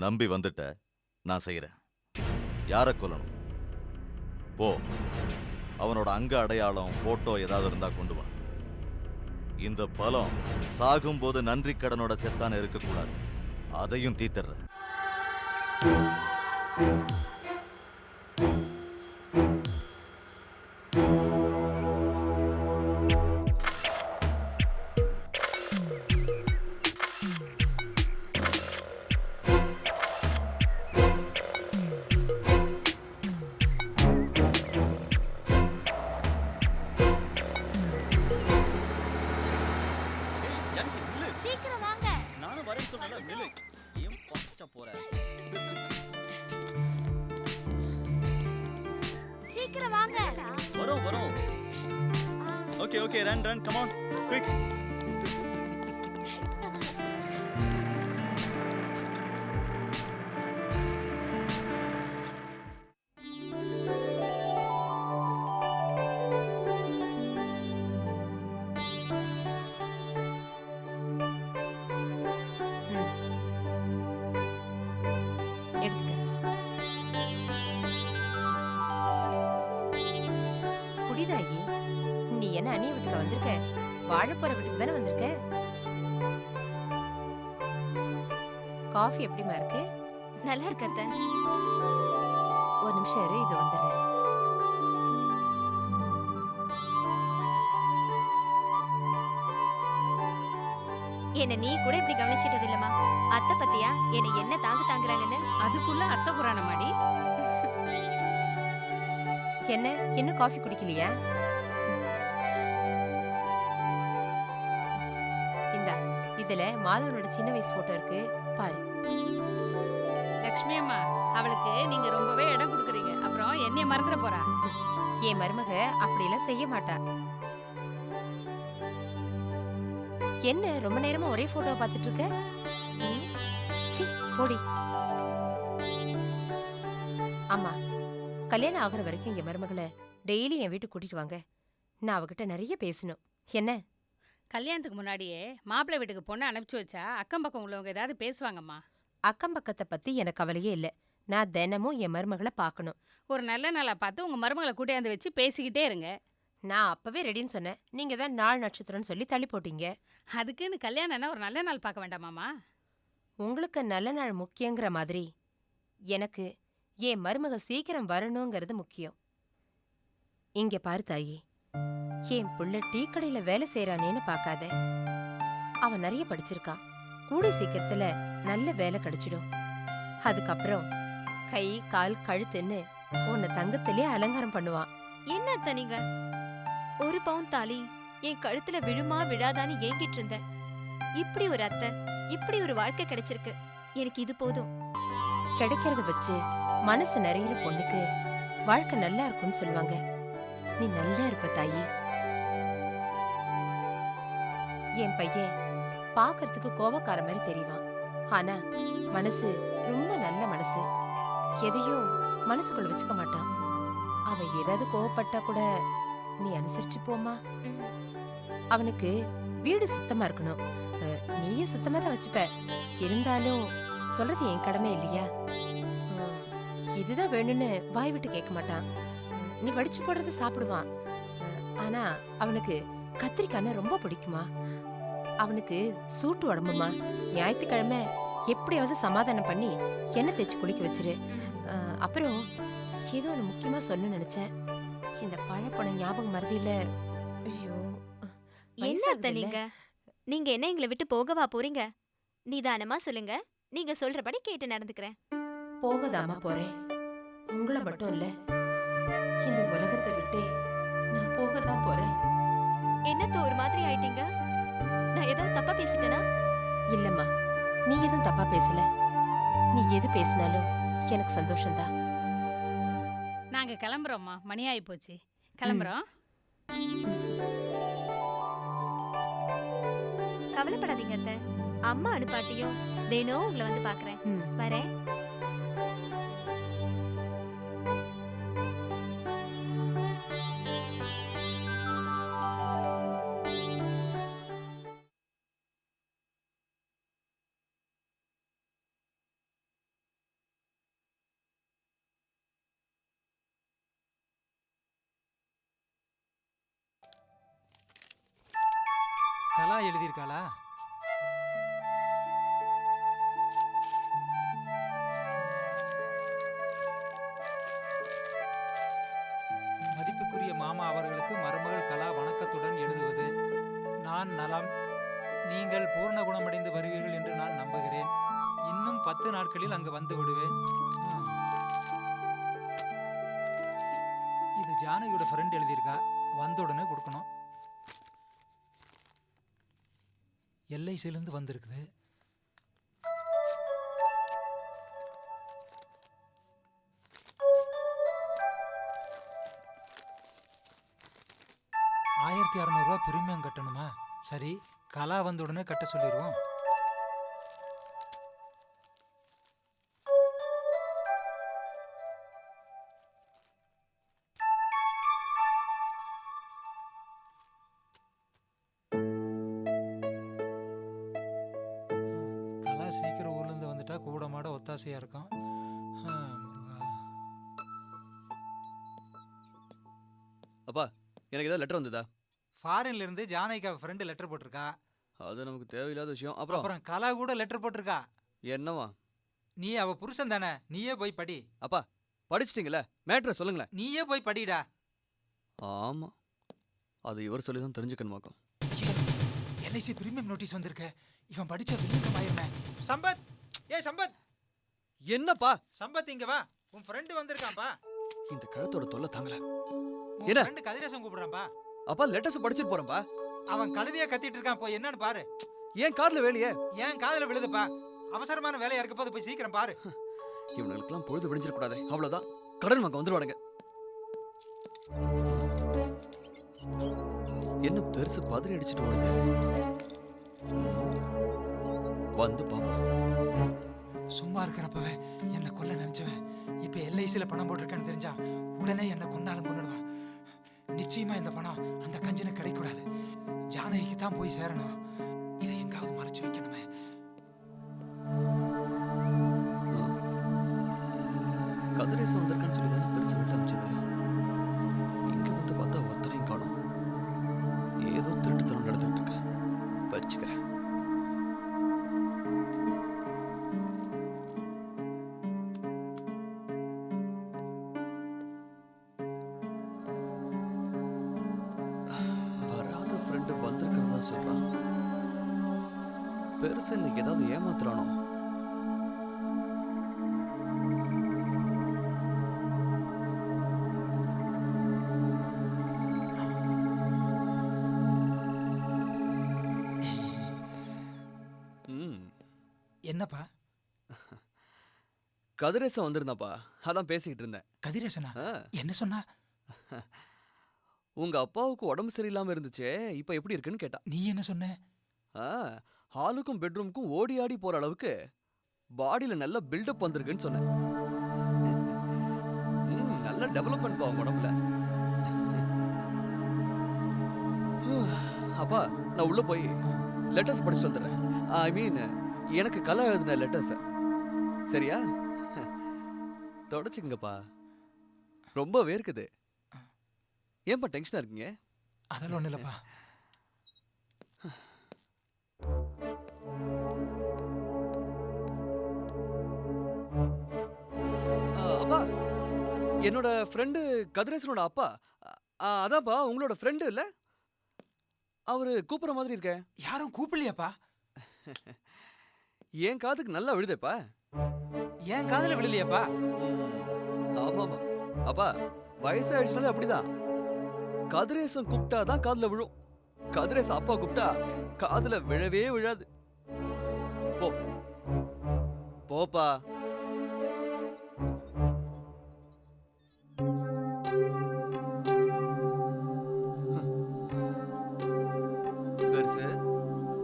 நம்பி வந்துட்ட, நான் செய்யறேன். யாரை கொல்லணும்? போ, அவனோட அங்க அடையாளம் போட்டோ ஏதாவது இருந்தா கொண்டு வா. இந்த பலம் சாகும்போது நன்றி கடனோட செத்தான இருக்கக்கூடாது. அதையும் தீத்துறேன். சீக்கிரம் வாங்க. நானும் வரேன்னு சொன்னல, நில்லு. ஏன் பாஸ்டா போற? சீக்கிரம் வாங்க. வரோம். Okay, run, come on, quick. குடிதாயி, நீ என்ன அண்ணிய வீட்டுல வந்திருக்க? வாழப்போற வீட்டுக்கு தானே வந்திருக்க? காஃபி எப்படிமா இருக்கு? நல்லா இருக்கு அத்தை. ஒரு நிமிஷம் இரு, இது வந்துடுறேன். என்ன நீ கூட இப்படி கவனிச்சிட்டது இல்லம்மா. அத்தை பத்தியா என்ன என்ன தாங்குறாங்கன்னு? அதுக்குள்ள அத்தை புராணமாடி. என்ன இன்னும் காஃபி குடிக்கலையா? இந்தா, இதுல மாதவனோட சின்ன வயசு போட்டோ இருக்கு, பாரு. லக்ஷ்மி அம்மா, அவளுக்கு நீங்க ரொம்பவே இடம் கொடுக்குறீங்க. அப்புறம் என்னைய மறந்துட போறா. என் மருமக அப்படியெல்லாம் செய்ய மாட்டா. என்ன ரொம்ப நேரமா ஒரே போட்டோவை பார்த்துட்டு இருக்க? சி, போடி. ஆமா, கல்யாணம் ஆகுற வரைக்கும் என் மருமகளை டெய்லி என் வீட்டுக்கு கூட்டிட்டு வாங்க. நான் அவகிட்ட நிறைய பேசணும். என்ன? கல்யாணத்துக்கு முன்னாடியே மாப்பிள்ளை வீட்டுக்கு பொண்ணை அனுப்பிச்சு வச்சா அக்கம் பக்கம் உள்ளவங்க ஏதாவது பேசுவாங்கம்மா. அக்கம் பக்கத்தை பத்தி எனக்கு கவலையே இல்லை. நான் தினமும் என் மருமகளை பார்க்கணும். ஒரு நல்ல நாளா பார்த்து உங்க மருமகளை கூட்டியாந்து வச்சு பேசிக்கிட்டே இருங்க. நான் அப்பவே ரெடின்னு சொன்னேன். நீங்க தான் நாள் நட்சத்திரம்னு சொல்லி தள்ளி போட்டீங்க. அதுக்குன்னு கல்யாணம்னா ஒரு நல்ல நாள் பார்க்க வேண்டாமாமா? உங்களுக்கு நல்ல நாள் முக்கியங்கிற மாதிரி எனக்கு என் மருமக சீக்கிரம் வரணுங்கிறது முக்கியம். இங்க பாரு தாயி, என் புள்ள டீ கடையில வேலை செய்யறானேன்னு பார்க்காத. அவன் நிறைய படிச்சிருக்கான். கூடி சீக்கிரத்துல நல்ல வேலை கிடைச்சிடும். அதுக்கப்புறம் கை கால் கழுத்துன்னு உன்னை தங்கத்திலே அலங்காரம் பண்ணுவான். என்ன அத்தை நீங்க? ஒரு பவுன் தாலி என் கழுத்துல விழுமா விழாதான்னு ஏங்கிட்டு இருந்தேன். இப்படி ஒரு அத்தை, இப்படி ஒரு வாழ்க்கை கிடைச்சிருக்கு. எனக்கு இது போதும். கிடைக்கிறத வச்சு மனசு நிறையிற பொண்ணுக்கு வாழ்க்கை நல்லா இருக்கும்னு சொல்லுவாங்க. நீ நல்லா இருப்ப தாயி. என் பையன் பாக்குறதுக்கு கோபக்கார மாதிரி தெரியுவான். ஆனா மனசு ரொம்ப நல்ல மனசு. எதையும் மனசுக்குள்ள வச்சுக்க மாட்டான். அவன் ஏதாவது கோவப்பட்டா கூட நீ அனுசரிச்சு போமா. அவனுக்கு வீடு சுத்தமா இருக்கணும். நீயும் சுத்தமா தான் வச்சுப்ப. இருந்தாலும் சொல்றது என் கடமை இல்லையா? இதுதான் வேணும்னு வாய் விட்டு கேட்க மாட்டான். நீ வடிச்சு போடுறத சாப்பிடுவான். ஆனா அவனுக்கு கத்திரிக்காய்னா ரொம்ப பிடிக்குமா. அவனுக்கு சூட்டு உடம்புமா. ஞாயிற்றுக்கிழமை எப்படியாவது சமாதானம் பண்ணி எண்ணெய் தேய்ச்சி குளிக்க வச்சிரு. அப்புறம் ஏதோ ஒன்று முக்கியமா சொல்ல நினைச்சேன். இந்த பழப்பணம் ஞாபகம் மறதியில. ஐயோ, என்ன அத்தை நீங்க? நீங்க என்ன எங்களை விட்டு போகவா போறீங்க? நிதானமா சொல்லுங்க. நீங்க சொல்றபடி கேட்டு நடந்துக்கிறேன். போகதாமா போறேன். உங்களை மட்டும் இல்ல, இந்த உலகத்தை விட்டே நான் போகதான் போறேன். என்னத்த ஒரு மாதிரி ஆயிட்டீங்க? நான் ஏதாவது தப்பா பேசிட்டேனா? இல்லம்மா, நீ எதுவும் தப்பா பேசல. நீ எது பேசினாலும் எனக்கு சந்தோஷம்தான். நாங்க கிளம்புறோம்மா, மணி ஆகி போச்சு. கிளம்புறோம். கவலைப்படாதீங்க அத்தை. அம்மா அனுப்பாட்டியும் தினம் உங்களை வந்து பாக்குறேன். வரேன். கலா எழுதியிருக்காளா? மதிப்புக்குரிய மாமா அவர்களுக்கு மருமகள் கலா வணக்கத்துடன் எழுதுவது. நான் நலம். நீங்கள் பூர்ண குணமடைந்து வருவீர்கள் என்று நான் நம்புகிறேன். இன்னும் 10 நாட்களில் அங்கு வந்து விடுவேன். இது ஜானகியோட ஃப்ரெண்ட் எழுதியிருக்கா. வந்த உடனே கொடுக்கணும். எல்ஐசியிலிருந்து வந்திருக்குது. $1600 பிரீமியம் கட்டணுமா? சரி, கலா வந்த உடனே கட்ட சொல்லிடுவோம். கலா சீக்கிரம் ஊர்லேருந்து வந்துட்டா கூட மாட ஒத்தாசையா இருக்கும். முருகா. அப்பா எனக்கு ஏதாவது லெட்டர் வந்ததா? ஃபாரின்ல இருந்து ஜானகிக்கு அவ ஃப்ரெண்டு லெட்டர் போட்டிருக்கா. அது நமக்கு தேவையில்லாத விஷயம். அப்புறம் அப்புறம் கலா கூட லெட்டர் போட்டிருக்கா. என்னவா? நீ அவ புருஷன் தானே, நீயே போய் படி. அப்பா படிச்சிட்டீங்களே, மேட்ரை சொல்லுங்களேன். நீயே போய் படிடா. ஆமா, அது இவர் சொல்லி தான் தெரிஞ்சுக்கணுமாக்கும். எல்ஐசி பிரீமியம் நோட்டீஸ் வந்திருக்க. இவன் படிச்ச வில்லங்கம் ஆயிருமே. சம்பத், சம்பத், என்னப்பா? சம்பத் இங்க வா. உன் ஃப்ரெண்டு வந்திருக்கான்பா. இந்த கழுத்தோட தொல்லை தாங்கல. உன் என்ன? ஃப்ரெண்டு கதிரேசன் கூப்பிடுறான்பா. அப்பா லெட்டர்ஸ் படிச்சிட்டு போறேன்ப்பா. அவன் கழுதையா கத்திட்டு இருக்கான், போய் என்னன்னு பாரு. ஏன் காதுல வேலையே? ஏன் காதுல விழுதுப்பா? அவசரமான வேலையா இருக்க போது போய் சீக்கிரம் பாரு. இவனுக்கெல்லாம் பொழுது விடிஞ்சிட கூடாது. அவ்வளவுதான், கடல் மங்க வந்துருவானுங்க. என்ன பெருசு பதறி அடிச்சுட்டு ஓடுது. வந்து பாப்பா. சும்மா இருக்கிறப்பவே என்ன கொல்ல நினைச்சவன் இப்ப எல்ஐசியில பணம் போட்டிருக்கேன்னு தெரிஞ்சா உடனே என்ன கொண்டாலும் கொண்டுடுவான். நிச்சயமா இந்த பணம் அந்த கஞ்சினுக்கு கிடைக்கூடாது. ஜானகிக்கு தான் போய் சேரணும். இதை எங்காவது மறைச்சு வைக்கணுமே. கதிரேசன் வந்திருக்கான்னு சொல்லி தானே பெருசு வெளில அமிச்சது. இங்க வந்து பார்த்தா ஒருத்தரையும் காணும். ஏதோ திருட்டுத்தனம் நடந்துட்டு இருக்கு. வச்சுக்கிறேன். வராத ஃப்ரெண்டு வந்திருக்கிறதா சொல்றான். பெருசு இன்னைக்கு ஏதாவது ஏமாத்துறானோ? என்னப்பா? கதிரேசன் வந்திருந்தாப்பா, அதான் பேசிக்கிட்டு இருந்தேன். கதிரேசனா? ஆ, என்ன சொன்னா? உங்க அப்பாவுக்கு உடம்பு சரியில்லாம இருந்துச்சே, இப்ப எப்படி இருக்குன்னு கேட்டா. நீ என்ன சொன்ன? ஹாலுக்கும் பெட்ரூமுக்கும் ஓடி ஆடி போற அளவுக்கு பாடியில நல்ல பில்டப் வந்திருக்குன்னு சொன்னேன். நல்ல டெவலப்மெண்ட் பா உங்க உடம்புல. அப்பா நான் உள்ள போய் லெட்டர்ஸ் படிச்சுட்டு வந்துடுறேன். ஐ மீன் எனக்கு கலா எழுதின லெட்டர்ஸ். சரியா? தொடச்சுங்கப்பா, ரொம்ப வேர்க்குது. ஏன்பா டென்ஷனா இருக்கீங்க? அதெல்லாம் ஒண்ணு இல்லப்பா. அப்பா என்னோட ஃப்ரெண்டு கதிரேசனோட அப்பா. அதான்ப்பா உங்களோட ஃப்ரெண்டு இல்ல? அவரு கூப்பிடுற மாதிரி இருக்க. யாரும் கூப்பிடலையாப்பா? என் காதுக்கு நல்லா விழுதேப்பா. என் காதுல விழலையாப்பா? ஆமாமா அப்பா, வயசாயிடுச்சுனாலே அப்படிதான். கதிரேசன் கூப்பிட்டாதான் காதுல விழும். கதிரேசன் அப்பா கூப்பிட்டா காதுல விழவே விழாது. போ போப்பா. பெருசு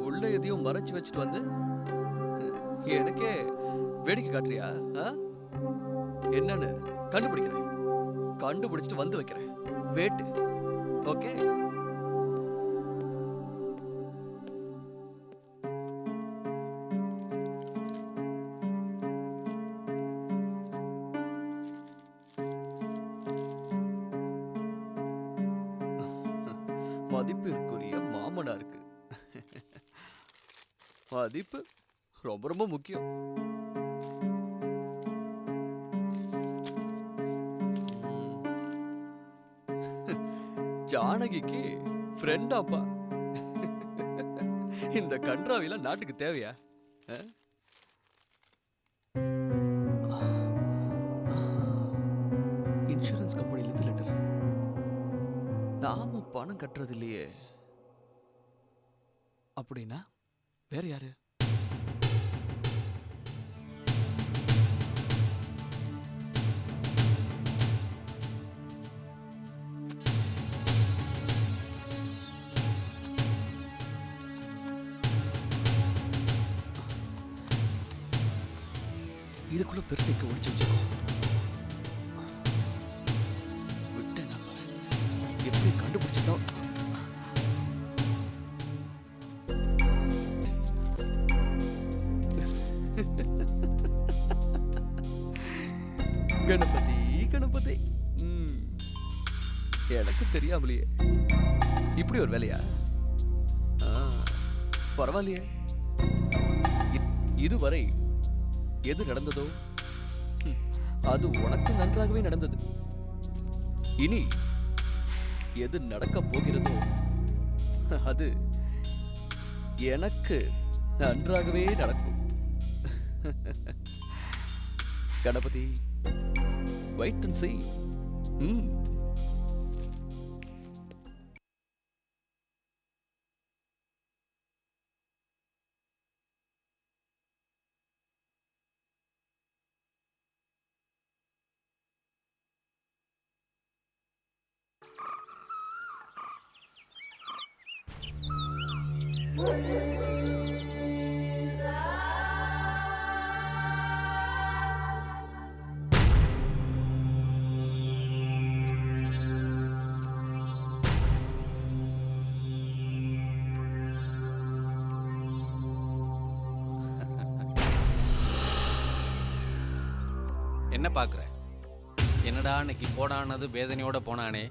உள்ள எதையும் மறைச்சு வச்சுட்டு வந்து எனக்கே வேடிக்கை காட்டுறியா? என்னன்னு கண்டுபிடிக்கிறேன். கண்டுபிடிச்சிட்டு வந்து வைக்கிறேன். வேட்டு. ஓகே? மதிப்பிற்குரிய மாமனாருக்கு மதிப்பு ரொம்ப ரொம்ப முக்கியம். ஜானகிக்கு ஃப்ரெண்டாப்பா. இந்த கன்றாவில நாட்டுக்கு தேவையா? இன்சூரன்ஸ் கம்பெனிலேருந்து லெட்டர். நாம பணம் கட்டுறது இல்லையே, அப்படின்னா வேற யாரு? இதுக்குள்ள பெருசைக்கு ஒழிச்சு வச்சுக்கோ. விட்டேன் நான் பாரு. எப்படி கண்டுபிடிச்சிட்டோம். கணபதி கணபதி. எனக்கு தெரியாமலையே இப்படி ஒரு வேலையா? பரவாயில்லையே. இதுவரை எது நடந்ததோ அது உனக்கு நன்றாகவே நடந்தது. இனி எது நடக்க போகிறதோ அது எனக்கு நன்றாகவே நடக்கும். Ganapathi, wait and see. என்ன பார்க்குற? என்னடா இன்னைக்கு போடானது வேதனையோட போனானே,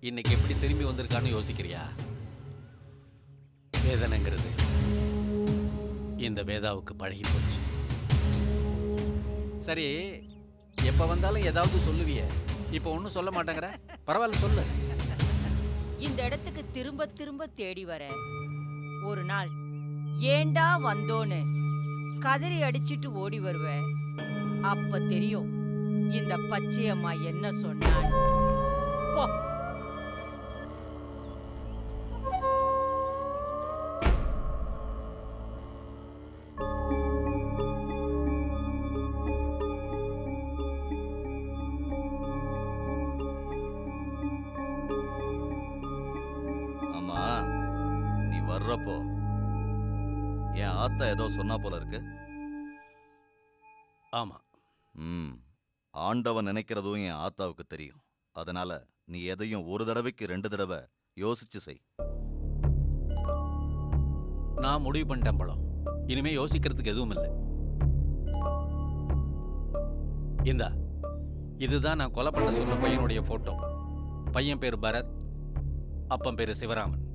இன்னைக்கு எப்படி திரும்பி வந்திருக்கான்னு யோசிக்கிறியா? வேதனைங்கிறது இந்த வேதாவுக்கு பழகி போச்சு. சரி, எப்போ வந்தாலும் ஏதாவது சொல்லுவிய, இப்போ ஒன்றும் சொல்ல மாட்டேங்கிற. பரவாயில்ல, சொல்லு. இந்த இடத்துக்கு திரும்ப திரும்ப தேடி வர ஒரு நாள் ஏண்டா வந்தோன்னு கதறி அடிச்சிட்டு ஓடி வருவ. அப்ப தெரியும் இந்த பச்சையம்மா என்ன சொன்னான். போ. ஆமா, நீ வர்றப்போ என் ஆத்தா ஏதோ சொன்னா போல இருக்கு. ஆமா. ஆண்டவன் நினைக்கிறதும் என் ஆத்தாவுக்கு தெரியும். அதனால நீ எதையும் ஒரு தடவைக்கு 2 தடவை யோசிச்சு செய். நான் முடிவு பண்ணிட்டேன் பழம். இனிமே யோசிக்கிறதுக்கு எதுவும் இல்லை. இந்தா, இதுதான் நான் கொலை பண்ண சொன்ன பையனுடைய போட்டோ. பையன் பேரு பரத், அப்பன் பேரு சிவராமன்.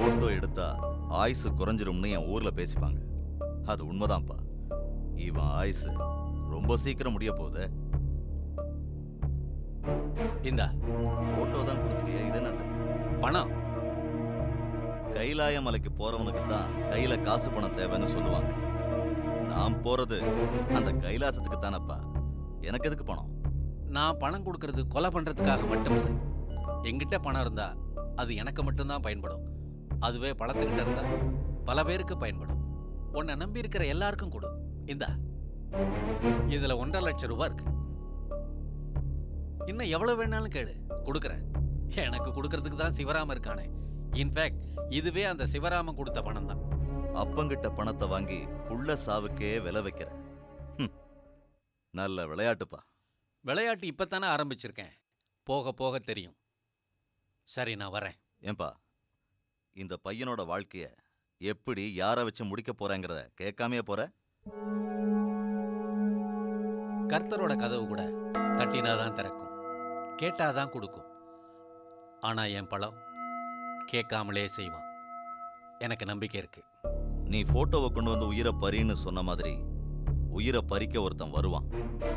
போட்டோ எடுத்தா ஆயுசு குறைஞ்சிரும்னு என் ஊர்ல பேசிப்பாங்க. அது உண்மைதான்ப்பா. இவன் ஆயுசு ரொம்ப சீக்கிரம் முடிய போகுது. இந்தா போட்டோ தான் கொடுத்துட்டியா? இது என்னது? பணம். கைலாய மலைக்கு போறவனுக்கு தான் கையில காசு பணம் தேவைன்னு சொல்லுவாங்க. நான் போறது அந்த கைலாசத்துக்கு தானப்பா. எனக்கு எதுக்கு பணம்? நான் பணம் கொடுக்கறது கொலை பண்றதுக்காக மட்டுமில்லை. என்கிட்ட பணம் இருந்தா அது எனக்கு மட்டும்தான் பயன்படும். அதுவே பணத்துக்கிட்ட இருந்தா பல பேருக்கு பயன்படும். உன்னை நம்பி இருக்கிற எல்லாருக்கும் கொடு. இந்தா, இதுல 1.5 லட்சம் ரூபாய் இருக்கு. இன்னும் எவ்வளவு வேணாலும் கேளு, கொடுக்குறேன். எனக்கு கொடுக்கறதுக்கு தான் சிவராமன் இருக்கானே. இன்ஃபேக்ட் இதுவே அந்த சிவராமன் கொடுத்த பணம் தான். அப்பங்கிட்ட பணத்தை வாங்கி புள்ள சாவுக்கே விலை வைக்கிற நல்ல விளையாட்டுப்பா. விளையாட்டு இப்பத்தானே ஆரம்பிச்சிருக்கேன். போக போக தெரியும். சரி, நான் வரேன். ஏன்பா, இந்த பையனோட வாழ்க்கைய எப்படி யாரை வச்சு முடிக்க போறேங்கிறத கேட்காமையே போற? கர்த்தரோட கதவு கூட தட்டினாதான் திறக்கும், கேட்டாதான் கொடுக்கும். ஆனா என் பழம் கேட்காமலே செய்வான். எனக்கு நம்பிக்கை இருக்கு. நீ போட்டோவை கொண்டு வந்து உயிரை பறின்னு சொன்ன மாதிரி உயிரை பறிக்க ஒருத்தன் வருவான்.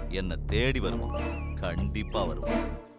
என்னை தேடி வருவான். கண்டிப்பா வருவான்.